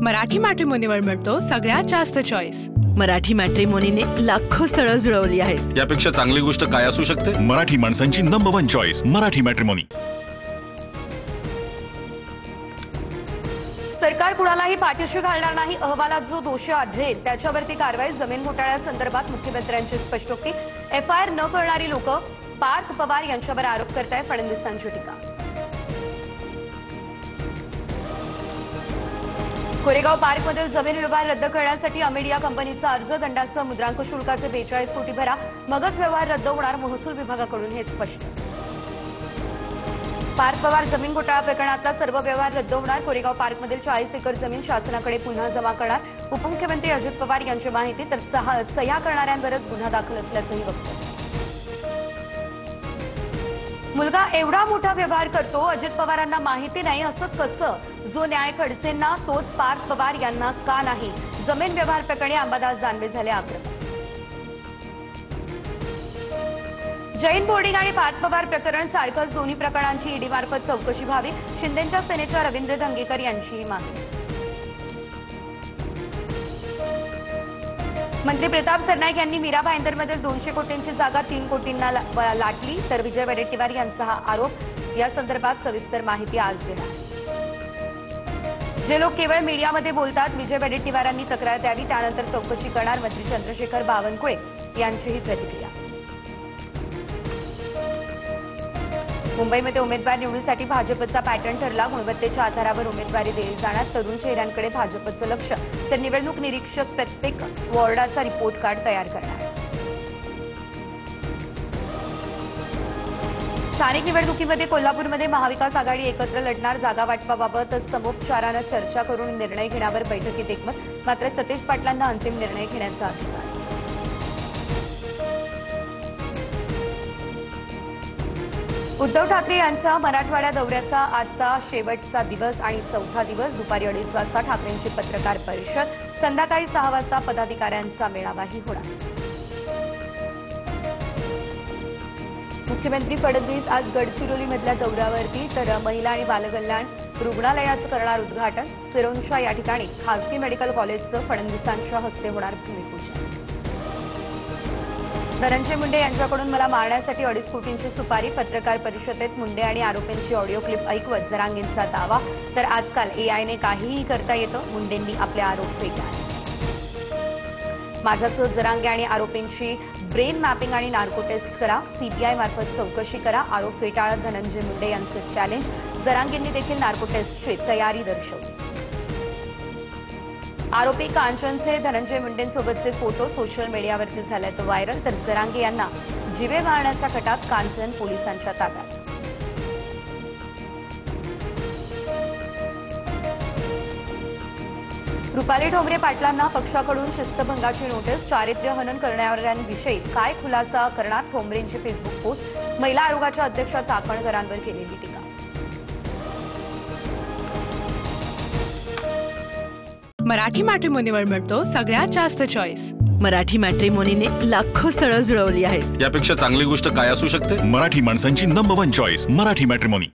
मराठी मॅट्रिमोनीवर मिळतो सगळ्यात जास्त चॉईस। मराठी मॅट्रिमोनीने लाखो स्थळं जुळवली आहेत। यापेक्षा चांगली गोष्ट काय असू शकते? मराठी माणसांची नंबर 1 चॉईस मराठी मॅट्रिमोनी। सरकार कुणालाही पाठीशी घालणार नाही। अहवालात जो दोषी आढळेल त्याच्यावरती कारवाई। जमीन घोटाळ्यासंदर्भात मुख्यमंत्र्यांची स्पष्टोक्ती। एफआयआर न करणारी लोक पार्थ पवार यांच्यावर आरोप करताय फडणवीसांची टीका। कोरेगाव पार्कमधील जमीन व्यवहार रद्द करण्यासाठी अमेडिया कंपनीचा अर्ज। दंडासह मुद्रांक शुल्काचे 42 कोटी भरा, मगच व्यवहार रद्द होणार। महसूल विभागाकडून हे स्पष्ट। पार्थ पवार जमीन घोटाळा प्रकरणातला सर्व व्यवहार रद्द होणार। कोरेगाव पार्कमधील 40 एकर जमीन शासनाकडे पुन्हा जमा करणार। उपमुख्यमंत्री अजित पवार यांची माहिती। तर सह्या करणाऱ्यांवरच गुन्हा दाखल असल्याचंही वक्तव्य। मुलगा एवढा मोठा व्यवहार करतो, अजित पवारांना माहिती नाही असं कसं? जो न्याय खडसेंना तोच पार्थ पवार यांना का नाही? जमीन व्यवहार प्रकरणी अंबादास दानवे झाले आक्रमक। जैन बोर्डिंग आणि पार्थ पवार प्रकरण सारखंच, दोन्ही प्रकरणांची ईडी मार्फत चौकशी व्हावी। शिंदेच्या सेनेच्या रवींद्र धंगेकर यांची मागणी। मंत्री प्रताप सरनाईक यांनी मीरा भाईंदरमधील 200 कोटींची जागा 3 कोटींना लाटली। तर विजय वडेट्टीवार यांचा हा आरोप। या संदर्भात सविस्तर माहिती आज देणार। जे लोक केवळ मीडियामध्ये बोलतात, विजय वडेट्टीवारांनी तक्रार द्यावी, त्यानंतर चौकशी करणार। मंत्री चंद्रशेखर बावनकुळे यांचीही प्रतिक्रिया। मुंबईमध्ये उमेदवार निवडीसाठी भाजपचा पॅटर्न ठरला। गुणवत्तेच्या आधारावर उमेदवारी दिली जाणार। तरुण चेहऱ्यांकडे भाजपचं लक्ष। तर निवडणूक निरीक्षक प्रत्येक वॉर्डाचा रिपोर्ट कार्ड तयार करणार। स्थानिक निवडणुकीमध्ये कोल्हापूरमध्ये महाविकास आघाडी एकत्र लढणार। जागा वाटपाबाबत समोपचारानं चर्चा करून निर्णय घेण्यावर बैठकीत एकमत। मात्र सतेज पाटलांना अंतिम निर्णय घेण्याचा अधिकार। उद्धव ठाकरे यांच्या मराठवाडा दौऱ्याचा आजचा शेवटचा दिवस आणि चौथा दिवस। दुपारी 2:30 वाजता ठाकरेंची पत्रकार परिषद। संध्याकाळी 6 वाजता पदाधिकाऱ्यांचा मेळावाही होणार। मुख्यमंत्री फडणवीस आज गडचिरोलीमधल्या दौऱ्यावरती। तर महिला आणि बालकल्याण रुग्णालयाचं करणार उद्घाटन। सिरोंचा या ठिकाणी खासगी मेडिकल कॉलेजचं फडणवीसांच्या हस्ते होणार भूमिपूजन। धनंजय मुंडे यांच्याकडून मला मारण्यासाठी 2.5 कोटींची सुपारी। पत्रकार परिषदेत मुंडे आणि आरोपींची ऑडिओ क्लिप ऐकवत जरांगेंचा दावा। तर आजकाल एआयने काहीही करता येतं, मुंडेंनी आपले आरोप फेटाळले। माझ्यासह जरांगे आणि आरोपींची ब्रेन मॅपिंग आणि नार्को टेस्ट करा, सीबीआय मार्फत चौकशी करा। आरोप फेटाळत धनंजय मुंडे यांचे चॅलेंज। जरांगेंनी देखील नार्को टेस्टची तयारी दर्शवली। आरोपी कांचनचे धनंजय मुंडेंसोबतचे फोटो सोशल मीडियावरती झालेत व्हायरल। तर जरांगे यांना जीवे मारण्याच्या कटात कांचन पोलिसांच्या ताब्यात। रुपाली ठोंबरे पाटलांना पक्षाकडून शिस्तभंगाची नोटीस। चारित्र्य हनन करणाऱ्यांविषयी काय खुलासा करणार? ठोंबरेंची फेसबुक पोस्ट। महिला आयोगाच्या अध्यक्षा चाकणकरांवर केलेली टीका। मराठी मॅट्रिमोनीवर मिळतो सगळ्यात जास्त चॉईस। मराठी मॅट्रिमोनीने लाखो स्थळं जुळवली आहेत। यापेक्षा चांगली गोष्ट काय असू शकते? मराठी माणसांची नंबर 1 चॉईस मराठी मॅट्रिमोनी।